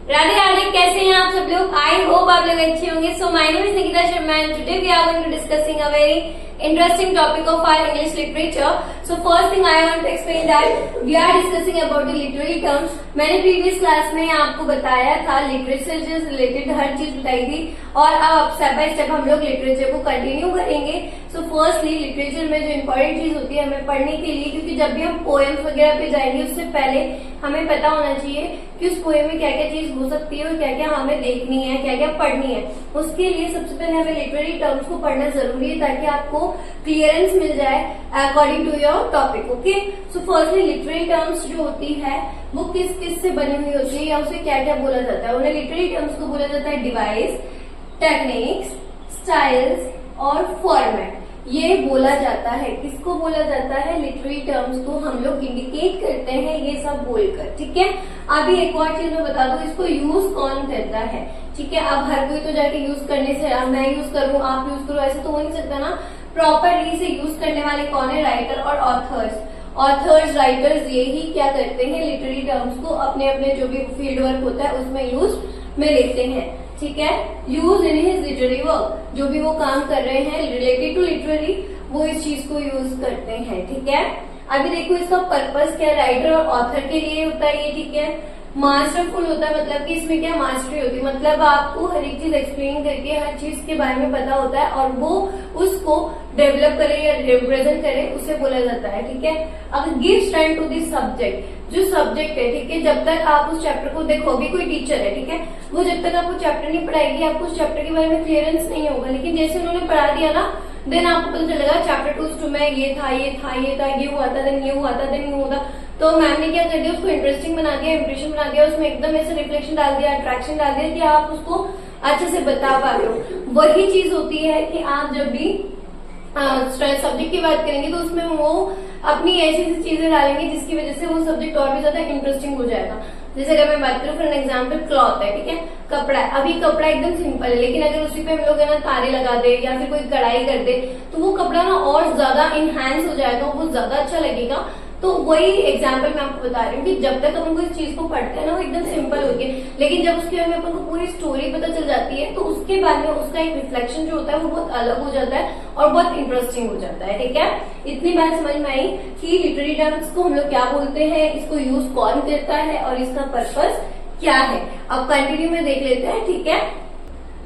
राधे राधे, कैसे हैं आप सब लोग। आई होप आप लोग अच्छे होंगे। So my name is Nikita Sharma and today we are going to discussing a very interesting topic of our English literature. So first thing I want to explain that we are discussing about the literary terms. मैंने previous class में आपको बताया था literature से related हर चीज बताई थी और अब step by step हम लोग literature को continue करेंगे. So firstly literature में जो important चीज होती है हमें पढ़ने के लिए, क्योंकि जब भी हम poems वगैरह पे जाएंगे उससे पहले हमें पता होना चाहिए कि उस पोएम में क्या क्या चीज हो सकती है और क्या क्या हमें देखनी है, क्या क्या पढ़नी है. उसके लिए सबसे पहले हमें लिटरेरी टर्म्स को पढ़ना जरूरी है ताकि आपको क्लियरेंस मिल जाए according to your topic. Okay, so firstly literary terms जो होती है वो किस किस से बनी हुई होती है या उसे क्या क्या बोला जाता है. उन्हें लिटरेरी टर्म्स को बोला जाता है डिवाइस, टेक्निक्स, स्टाइल्स और फॉर्मेट. ये बोला जाता है. किसको बोला जाता है? लिटरेरी टर्म्स को हम लोग इंडिकेट करते हैं ये सब बोलकर. ठीक है, अभी एक और चीज मैं बता दूं, इसको यूज कौन करता है. ठीक है, अब हर कोई तो जाके यूज करने से मैं यूज करूं आप यूज करो ऐसे तो हो नहीं सकता ना. प्रॉपरली से यूज करने वाले कौन है? राइटर और ऑथर्स राइटर्स ये ही क्या करते हैं, लिटरेरी टर्म्स को अपने अपने जो भी फील्ड वर्क होता है उसमें यूज में लेते हैं. ठीक है, use in his literary work, जो भी वो काम कर रहे हैं रिलेटेड टू लिटरेरी वो इस चीज को यूज करते हैं. ठीक है, अभी देखो इसका पर्पस क्या है. राइटर और ऑथर के लिए होता है ये. ठीक है, मास्टरफुल होता है मतलब कि इसमें क्या मास्टरी होती है, मतलब आपको हर एक चीज एक्सप्लेन करके हर चीज के बारे में पता होता है और वो उसको डेवलप करे या रिप्रेजेंट करे उसे बोला जाता है. ठीक है, अगर give stand to this subject, जो सब्जेक्ट है. ठीक है, जब तक आप उस चैप्टर को देखो, अभी कोई टीचर है ठीक है, वो जब तक आपको चैप्टर नहीं पढ़ाएगी आपको उस चैप्टर के बारे में क्लियरेंस नहीं होगा. लेकिन जैसे उन्होंने पढ़ा दिया ना देन आपको पता चलेगा चैप्टर 2 में ये था ये था ये था ये हुआ था देन ये हुआ था देन ये हुआ था. तो मैम ने क्या कर दिया, उसको इंटरेस्टिंग बना दिया, इंप्रेशन बना दिया, उसमें एकदम ऐसे रिफ्लेक्शन डाल दिया, अट्रैक्शन डाल दिया कि आप उसको अच्छे से बता पा रहे हो. वही चीज होती है कि आप जब भी सब्जेक्ट की बात करेंगे तो उसमें वो अपनी ऐसी ऐसी चीजें डालेंगे जिसकी वजह से वो सब्जेक्ट और भी ज्यादा इंटरेस्टिंग हो जाएगा. जैसे अगर मैं बात करूं फॉर एन एग्जाम्पल क्लॉथ है. ठीक है, कपड़ा है. अभी कपड़ा एकदम सिंपल है लेकिन अगर उसी पे हम लोग है ना तारे लगा दे या फिर कोई कढ़ाई कर दे तो वो कपड़ा ना और ज्यादा इनहैंस हो जाएगा, वो ज्यादा अच्छा लगेगा. तो वही एग्जाम्पल मैं आपको बता रही हूँ कि जब तक अपन को इस चीज को पढ़ते हैं ना वो एकदम सिंपल होती है, लेकिन जब उसके बारे में अपन को पूरी स्टोरी पता चल जाती है तो उसके बाद में उसका एक रिफ्लेक्शन जो होता है वो बहुत अलग हो जाता है और बहुत इंटरेस्टिंग हो जाता है. ठीक है, इतनी बात समझ में आई कि लिटरेरी टर्म्स को हम लोग क्या बोलते हैं, इसको यूज कौन करता है और इसका पर्पस क्या है. अब कंटिन्यू में देख लेते हैं. ठीक है,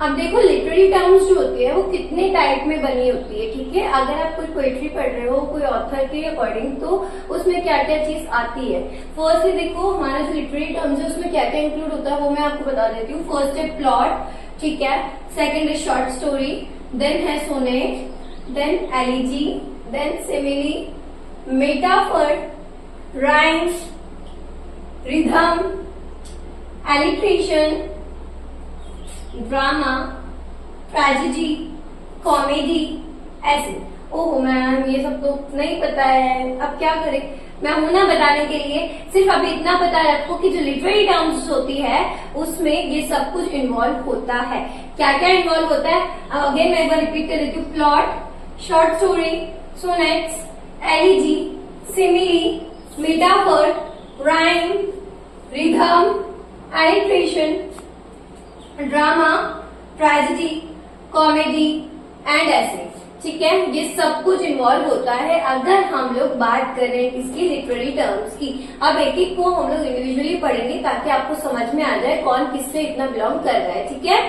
अब देखो लिटरेरी टर्म्स जो होती है वो कितने टाइप में बनी होती है. ठीक है, अगर आप कोई पोएट्री पढ़ रहे हो कोई ऑथर के अकॉर्डिंग तो उसमें क्या क्या चीज आती है. फर्स्ट देखो हमारा जो लिटरेरी टर्म्स है उसमें क्या क्या इंक्लूड होता है वो मैं आपको बता देती हूँ. फर्स्ट है प्लॉट. ठीक है, सेकंड है शॉर्ट स्टोरी, देन है sonnet, then elegy, then simile, metaphor, rhymes, rhythm, alliteration, drama, tragedy, comedy, ऐसे. ओह मैम ये सब तो नहीं पता है, अब क्या करें. मैं हूं ना बताने के लिए, सिर्फ अभी इतना पता रखो कि जो लिटरेरी टर्म्स होती है उसमें ये सब कुछ इन्वॉल्व होता है. क्या क्या इन्वॉल्व होता है अगेन मैं एक बार रिपीट कर देती हूँ. Plot, short story, sonnets, elegy, simile, metaphor, rhyme, rhythm, alliteration, drama, tragedy, comedy and ऐसे. ठीक है, ये सब कुछ इन्वॉल्व होता है अगर हम लोग बात करें इसकी लिटरेरी टर्म्स की. अब एक एक को हम लोग इंडिविजुअली पढ़ेंगे ताकि आपको समझ में आ जाए कौन किससे इतना बिलोंग कर रहा है. ठीक है,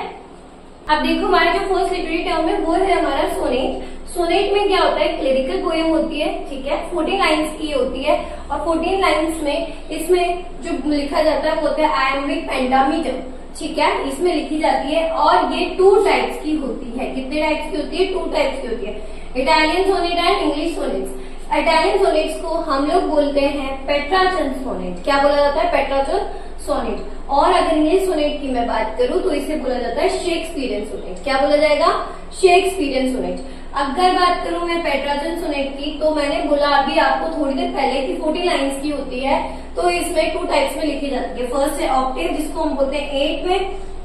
अब देखो हमारा जो फर्स्ट लिटरेरी टर्म है वो है हमारा सोनेट. सोनेट में क्या होता है, एक लिरिकल पोएम होती है. ठीक है, 14 लाइन्स की होती है और 14 लाइन्स में इसमें जो लिखा जाता है वो होता है आयम्बिक पेंटामीटर. ठीक है, इसमें लिखी जाती है और ये 2 टाइप्स की होती है. कितने टाइप्स की होती है? 2 टाइप्स की होती है, Italian sonnet and English sonnets. Italian sonnets को हम लोग बोलते हैं पेट्राचल सोनेट. क्या बोला जाता है? पेट्राचल सोनेट. और अगर इंग्लिश सोनेट की मैं बात करूं तो इसे बोला जाता है शेक्सपियरियन सोनेट. क्या बोला जाएगा? Shakespearean sonnet. अगर बात करूं मैं पेट्राचल सोनेट की तो मैंने बोला अभी आपको थोड़ी देर पहले कि 14 लाइन्स की होती है तो इसमें 2 टाइप्स में लिखी जाती है. फर्स्ट है ऑक्टेव जिसको हम बोलते हैं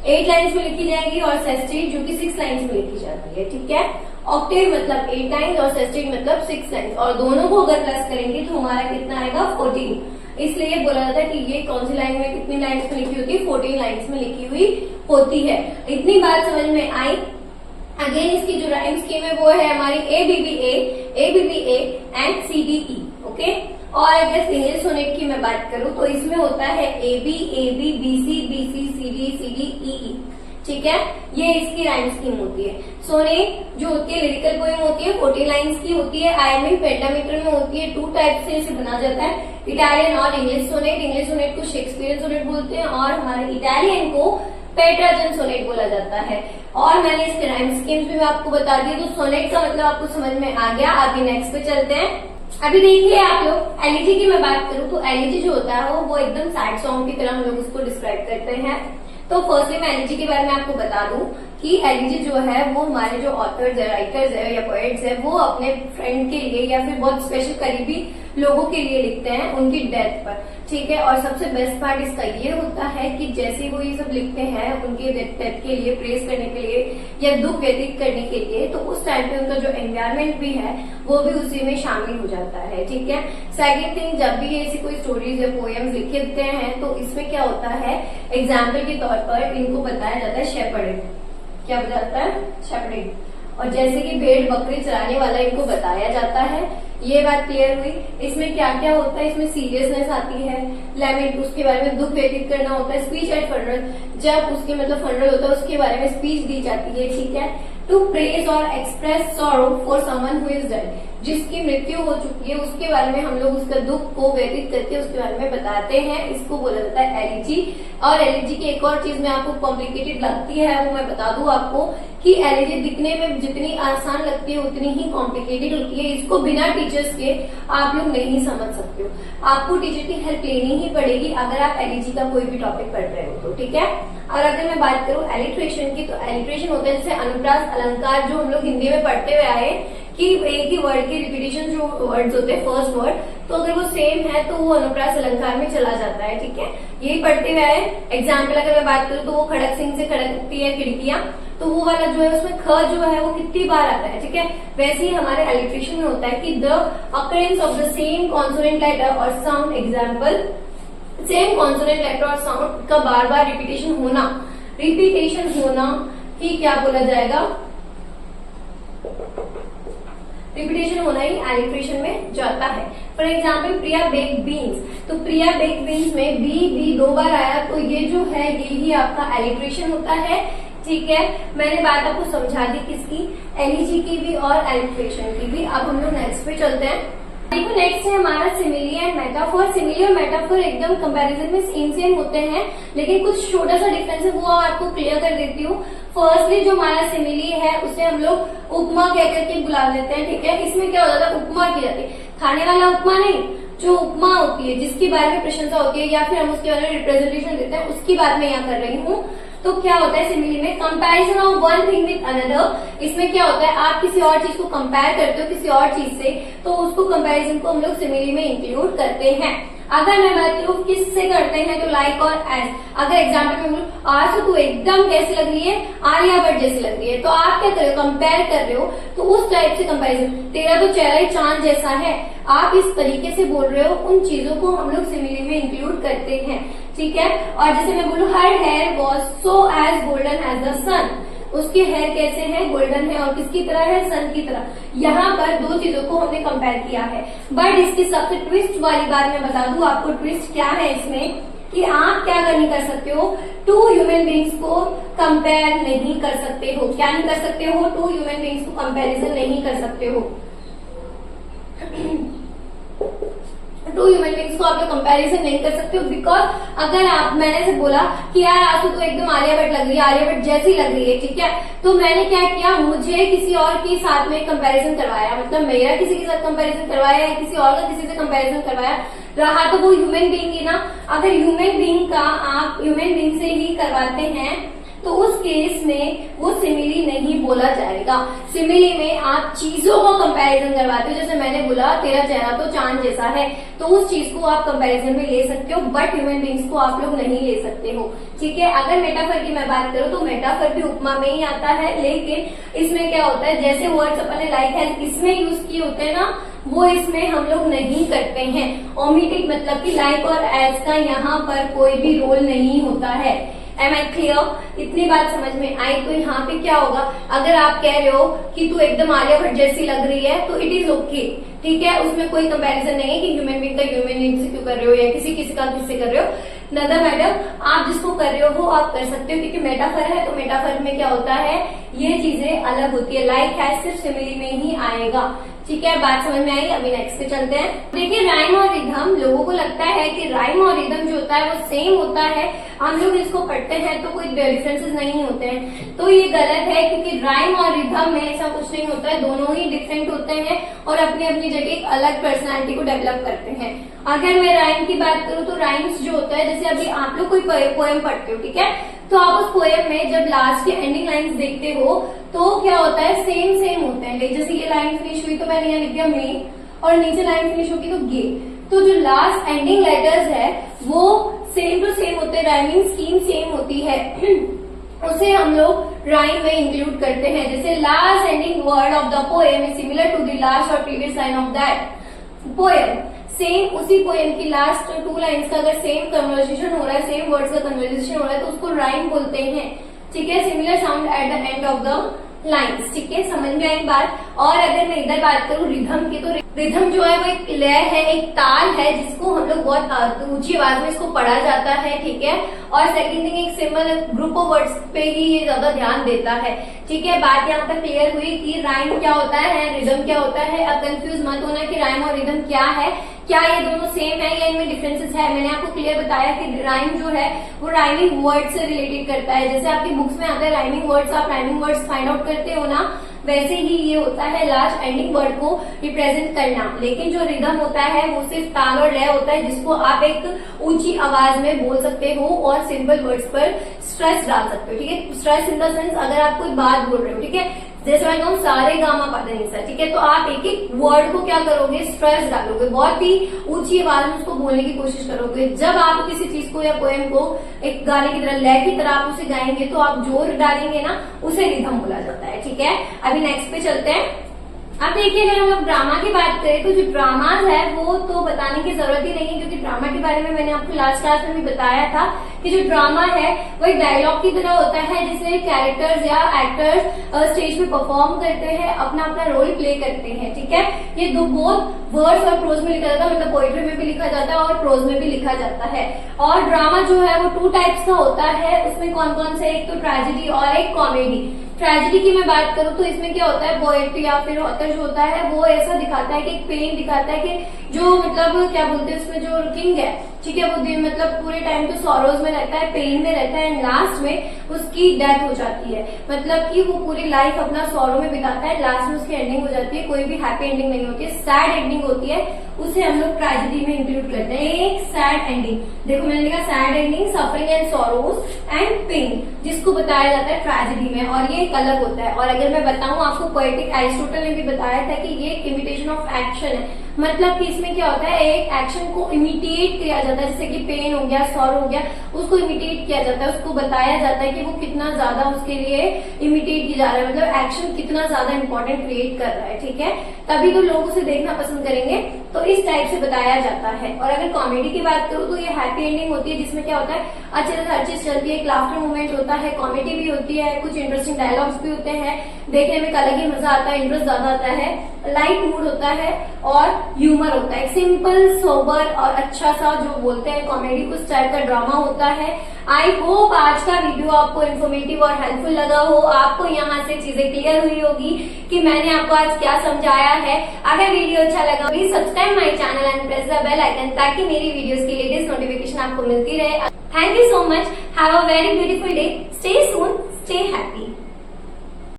8 लाइन्स में लिखी जाएगी और सेस्टेट जो कि 6 लाइन्स में लिखी जाती है. ठीक है, ऑक्टेव मतलब 8 लाइन्स और सेस्टेट मतलब 6 लाइन्स और दोनों को अगर प्लस करेंगे तो हमारा कितना आएगा 14. इसलिए ये बोला जाता है कि ये कौन सी लाइन में कितनी लाइन्स में लिखी होती है, 14 लाइन्स में लिखी हुई होती है। इतनी बात समझ में आई। अगेन इसकी जो राइम स्कीम है वो है हमारी ABBA एंड CDE। ओके, और अगर सिंगल सोनेट की मैं बात करूं तो इसमें होता है AB BC CD EE। ठीक है, ये इसकी राइम स्कीम होती है। सोनेट जो होती है लिरिकल पोएम होती है, 14 लाइन्स की होती है। आयमिक पेंटामीटर में होती है। 2 टाइप से इसे बना जाता है, इटालियन और इंग्लिश सोनेट। इंग्लिश सोनेट को शेक्सपियरियन सोनेट बोलते हैं और हमारे इटालियन को पेट्राजन सोनेट बोला जाता है। और मैंने इसके राइम स्कीम्स भी मैं आपको बता दी, तो सोनेट का मतलब आपको समझ में आ गया। अभी नेक्स्ट पे चलते हैं। अभी देखिए आप लोग, एलिजी की मैं बात करूं तो एलिजी जो होता है वो एकदम सैड सॉन्ग की तरह हम लोग उसको डिस्क्राइब करते हैं। तो फर्स्टली मैं एलिजी के बारे में आपको बता दूं कि एलिजी जो है वो हमारे जो ऑथर्स है, राइटर्स है या पोएट्स है, वो अपने फ्रेंड के लिए या फिर बहुत स्पेशल करीबी लोगों के लिए लिखते हैं उनकी डेथ पर। ठीक है, और सबसे बेस्ट पार्ट इसका ये होता है कि जैसे वो ये सब लिखते हैं उनके डेथ के लिए, प्रेस करने के लिए या दुख व्यतीत करने के लिए, तो उस टाइम पे उनका जो एनवायरमेंट भी है वो भी उसी में शामिल हो जाता है। ठीक है, सेकंड थिंग, जब भी ऐसी कोई स्टोरीज या पोएम्स लिखते हैं तो इसमें क्या होता है, एग्जाम्पल के तौर पर इनको बताया जाता है शेपर्डेड। क्या बताता है? शेपर्डेड। और जैसे कि भेड़ बकरी चराने वाला इनको बताया जाता है। ये बात क्लियर हुई। इसमें क्या क्या होता है, इसमें सीरियसनेस आती है, लैमेंट उसके बारे में दुख व्यतीत करना होता है, स्पीच एट फनरल जब उसके मतलब फनरल होता है उसके बारे में स्पीच दी जाती है। ठीक है, टू प्रेज और express sorrow for someone who is dead, जिसकी मृत्यु हो चुकी है उसके बारे में हम लोग उसका दुख को व्यतीत करके उसके बारे में बताते हैं। इसको बोला जाता है एलिजी। और एलिजी की एक और चीज में आपको कॉम्प्लिकेटेड लगती है वो मैं बता दूं आपको कि एलिजी दिखने में जितनी आसान लगती है उतनी ही कॉम्प्लिकेटेड होती है। इसको बिना टीचर्स के आप लोग नहीं समझ सकते हो, आपको टीचर की हेल्प लेनी ही पड़ेगी अगर आप एलिजी का कोई भी टॉपिक पढ़ रहे हो तो। ठीक है, और अगर मैं बात करूं एलिट्रेशन की, तो एलिट्रेशन होता है जैसे अनुप्रास अलंकार जो हम लोग हिंदी में पढ़ते हुए आए कि एक ही वर्ड की रिपीटिशन जो वर्ड्स होते हैं फर्स्ट वर्ड, तो अगर वो सेम है तो वो अनुप्रास अलंकार में चला जाता है। ठीक है, यही पढ़ते हुए आए। एग्जाम्पल अगर मैं बात करूं तो वो खड़क सिंह से खड़कती है खिड़कियां, तो वो वाला जो है उसमें ख जो है वो कितनी बार आता है। ठीक है, वैसे ही हमारे एलिट्रेशन में होता है कि the occurrence of the same consonant letter और sound, example same consonant letter और साउंड का बार बार रिपीटेशन होना ही क्या बोला जाएगा, रिपीटेशन होना ही एलिट्रेशन में जाता है। For example Priya bake beans, तो प्रिया बेक बीन्स में बी 2 बार आया तो ये जो है यही आपका एलिट्रेशन होता है। ठीक है, मैंने बात आपको समझा दी किसकी, एलिजी की भी और एलिट्रेशन की भी। अब हम लोग नेक्स्ट पे चलते हैं। देखो नेक्स्ट है हमारा सिमिली एंड मेटाफोर। सिमिली और मेटाफोर एकदम कंपैरिजन में सेम होते हैं, लेकिन कुछ छोटा सा डिफरेंस है वो आपको क्लियर कर देती हूँ। फर्स्टली जो हमारा सिमिली है उसे हम लोग उपमा कहकर के बुला लेते हैं। ठीक है, इसमें क्या हो जाता है, उपमा की जाती है, खाने वाला उपमा नहीं, जो उपमा होती है जिसके बारे में प्रशंसा होती है या फिर हम उसके बारे में रिप्रेजेंटेशन देते हैं उसकी बात मैं यहाँ कर रही हूँ। तो क्या होता है सिमिली में, comparison of one thing with another. इसमें क्या होता है, आप किसी और चीज को कंपेयर करते हो किसी और चीज से, तो उसको कंपैरिजन को हम लोग सिमिली में इंक्लूड करते हैं। अगर मैं बात करूँ किससे करते हैं तो लाइक और एज। अगर एग्जाम्पल में बोलूं आज तो तू एकदम कैसी लग रही है, आलिया भट्ट जैसी लग रही है, तो आप क्या कर रहे हो, कंपेयर कर रहे हो, तो उस टाइप से कंपैरिजन, तेरा तो चेहरा ही चांद जैसा है, आप इस तरीके से बोल रहे हो, उन चीजों को हम लोग सिमिली में इंक्लूड करते हैं। ठीक है, और जैसे मैं बोलूं her hair was so as golden as the sun, उसके हेयर कैसे हैं, गोल्डन है और किसकी तरह है, सन की तरह। यहाँ पर दो चीजों को हमने कंपेयर किया है। बट इसकी सबसे ट्विस्ट वाली बात मैं बता दूं आपको, ट्विस्ट क्या है इसमें कि आप क्या नहीं कर सकते हो, 2 ह्यूमन बींग्स को कंपेयर नहीं कर सकते हो। क्या नहीं कर सकते हो, 2 ह्यूमन बींग्स को कंपेरिजन नहीं कर सकते हो। 2 ह्यूमन बींग्स को आप लोग कंपैरिजन नहीं कर सकते हो, बिकॉज अगर आप, मैंने से बोला कि यार आंसू तो एकदम आलिया भट्ट लग रही है, आलिया भट्ट जैसी लग रही है, ठीक है, तो मैंने क्या किया, मुझे किसी और के साथ में कंपैरिजन करवाया, मतलब मेरा किसी के साथ कंपैरिजन करवाया या किसी और का किसी से कंपैरिजन करवाया, रहा तो वो ह्यूमन बीइंग ही ना। अगर ह्यूमन बीइंग का आप ह्यूमन बीइंग से ही करवाते हैं तो उस केस में वो सिमिली नहीं बोला जाएगा। सिमिली में आप चीजों को कंपैरिजन करवाते हो, जैसे मैंने बोला तेरा चेहरा तो चांद जैसा है, तो उस चीज को आप कंपैरिजन में ले सकते हो, बट ह्यूमन बींग्स को आप लोग नहीं ले सकते हो। ठीक है, अगर मेटाफर की मैं बात करूं तो मेटाफर भी उपमा में ही आता है, लेकिन इसमें क्या होता है, जैसे वर्ड्स अपन ने लाइक है इसमें यूज किए होते हैं ना, वो इसमें हम लोग नहीं करते हैं। ओमिटेड मतलब कि लाइक और एज का यहाँ पर कोई भी रोल नहीं होता है। Am I clear? इतनी बात समझ में आई? तो यहाँ पे क्या होगा, अगर आप कह रहे हो कि तू एकदम आलिया भट्ट जैसी लग रही है तो इट इज ओके, ठीक है, उसमें कोई कंपैरिजन नहीं है कि ह्यूमन बीइंग का ह्यूमन बीइंग से क्यों कर रहे हो या किसी किसी का किससे कर रहे हो। नदर मैडम, आप जिसको कर रहे हो वो आप कर सकते हो, क्योंकि मेटाफर है तो मेटाफर में क्या होता है, ये चीजें अलग होती है। लाइक है सिर्फ सिमिली में ही आएगा, ठीक है, बात समझ में आई? अभी नेक्स्ट पे चलते हैं। देखिए राइम और रिदम, लोगों को लगता है कि राइम और रिदम जो होता है वो सेम होता है, हम लोग इसको पढ़ते हैं तो कोई डिफरेंसेस नहीं होते हैं, तो ये गलत है, क्योंकि राइम और रिदम में ऐसा कुछ नहीं होता है, दोनों ही डिफरेंट होते हैं और अपनी अपनी जगह एक अलग पर्सनालिटी को डेवलप करते हैं। अगर मैं राइम की बात करूँ तो राइम्स जो होता है, जैसे अभी आप लोग कोई पोएम पढ़ते हो, ठीक है, तो आप उस पोएम में जब लास्ट की एंडिंग लाइंस देखते हो तो क्या होता है, सेम सेम होते हैं। जैसे ये लाइन फिनिश हुई तो मैंने यहाँ लिख दिया मे, और नीचे लाइन फिनिश होगी तो गे, तो जो लास्ट एंडिंग लेटर्स है वो सेम टू सेम होते हैं, राइमिंग स्कीम सेम होती है, उसे हम लोग राइम में इंक्लूड करते हैं। जैसे last ending word of the poem is similar to the last और previous line of that poem. Same उसी पोएम की लास्ट 2 लाइन्स का अगर सेम कन्वर्सेशन हो रहा है, सेम वर्ड्स का कन्वर्सेशन हो रहा है तो उसको राइम बोलते हैं, ठीक है, similar sound at the end of the lines, ठीक है, समझ में आई बात। और अगर मैं इधर बात करूं रिधम की, तो रिधम जो है वो एक लय है, एक ताल है, जिसको हम लोग बहुत ऊंची आवाज में इसको पढ़ा जाता है, ठीक है। और सेकंड थिंग, एक सिंबल ग्रुप ऑफ वर्ड्स पे ही ये ज्यादा ध्यान देता है, ठीक है। बात यहाँ तक क्लियर हुई कि राइम क्या होता है, रिदम क्या होता है। अब कंफ्यूज मत होना कि राइम और रिदम क्या है, क्या ये दोनों सेम है या इनमें डिफरेंसेस है। मैंने आपको क्लियर बताया कि राइम जो है वो राइमिंग वर्ड से रिलेटेड करता है। जैसे आपकी बुक्स में आता है राइमिंग वर्ड्स, आप राइमिंग वर्ड्स फाइंड आउट करते हो ना, वैसे ही ये होता है लास्ट एंडिंग वर्ड को रिप्रेजेंट करना। लेकिन जो रिदम होता है वो सिर्फ ताल और लय होता है, जिसको आप एक ऊंची आवाज में बोल सकते हो और सिंपल वर्ड्स पर स्ट्रेस डाल सकते हो, ठीक है। स्ट्रेस इन द सेंस, अगर आप कोई बात बोल रहे हो, ठीक है, जैसे मैं कहूँ सारे गामा पा धा नी सा, ठीक है, तो आप एक एक वर्ड को क्या करोगे, स्ट्रेस डालोगे, बहुत ही ऊंची आवाज में उसको बोलने की कोशिश करोगे। जब आप किसी चीज को या पोएम को एक गाने की तरह, लय की तरह आप उसे गाएंगे तो आप जोर डालेंगे ना, उसे रिदम बोला जाता है, ठीक है। अभी नेक्स्ट पे चलते हैं। अब देखिए अगर हम लोग ड्रामा की बात करें तो जो ड्रामाज है वो तो बताने की जरूरत ही नहीं है, क्योंकि ड्रामा के बारे में मैंने आपको लास्ट क्लास में भी बताया था कि जो ड्रामा है वो एक डायलॉग की तरह होता है, जिसमें कैरेक्टर्स या एक्टर्स स्टेज पे परफॉर्म करते हैं, अपना अपना रोल प्ले करते हैं, ठीक है। ये दो बहुत वर्ड्स और प्रोज में लिखा जाता है, मतलब पोएट्री में भी लिखा जाता है और प्रोज में भी लिखा जाता है। और ड्रामा जो है वो 2 टाइप्स का होता है, उसमें कौन कौन से, एक तो ट्रेजेडी और एक कॉमेडी। ट्रेजेडी की मैं बात करूं तो इसमें क्या होता है, पोएट या फिर ऑथर जो होता है वो ऐसा दिखाता है कि एक पेन दिखाता है कि जो मतलब क्या बोलते हैं उसमें जो किंग है, ठीक है, वो मतलब पूरे टाइम तो सॉरोज में रहता है, पेन में रहता है, एंड लास्ट में उसकी डेथ हो जाती है, मतलब कि वो पूरी लाइफ अपना सॉरो में बिताता है, लास्ट में उसकी एंडिंग हो जाती है, कोई भी हैप्पी एंडिंग नहीं होती है, सैड एंडिंग होती है, उसे हम लोग ट्रेजेडी में इंक्लूड करते हैं। एक सैड एंडिंग, देखो मैंने लिखा sad ending, suffering and sorrows and pain, जिसको बताया जाता है ट्रेजेडी में, और ये एक अलग होता है। और अगर मैं बताऊं आपको, पोएटिक एरिस्टोटल ने भी बताया था कि ये एक इमिटेशन ऑफ एक्शन है, मतलब कि इसमें क्या होता है, एक एक्शन को इमिटेट किया जाता है, जैसे कि पेन हो गया, सॉरो हो गया, उसको इमिटेट किया जाता है, उसको बताया जाता है कि वो कितना ज्यादा उसके लिए इमिटेट किया जा रहा है, मतलब एक्शन कितना ज्यादा इंपॉर्टेंट क्रिएट कर रहा है, ठीक है, तभी तो लोग उसे देखना पसंद करेंगे, तो इस टाइप से बताया जाता है। और अगर कॉमेडी की बात करूँ तो ये हैप्पी एंडिंग होती है, जिसमें क्या होता है, अच्छे से हर चीज चलती है, एक लाफ्टर मोमेंट होता है, कॉमेडी भी होती है, कुछ इंटरेस्टिंग डायलॉग्स भी होते हैं, देखने में एक अलग ही मजा आता है, इंटरेस्ट ज्यादा आता है, लाइट मूड होता है और ह्यूमर होता है, सिंपल सोबर और अच्छा सा जो बोलते हैं कॉमेडी, उस टाइप का ड्रामा होता है। आई होप आज का वीडियो आपको इन्फॉर्मेटिव और हेल्पफुल लगा हो, आपको यहाँ से चीजें क्लियर हुई होगी कि मैंने आपको आज क्या समझाया है। अगर वीडियो अच्छा लगा please subscribe my channel and press the bell icon, ताकि मेरी वीडियोस की लेटेस्ट नोटिफिकेशन आपको मिलती रहे। Thank you so much, have a very beautiful day, stay soon, stay happy.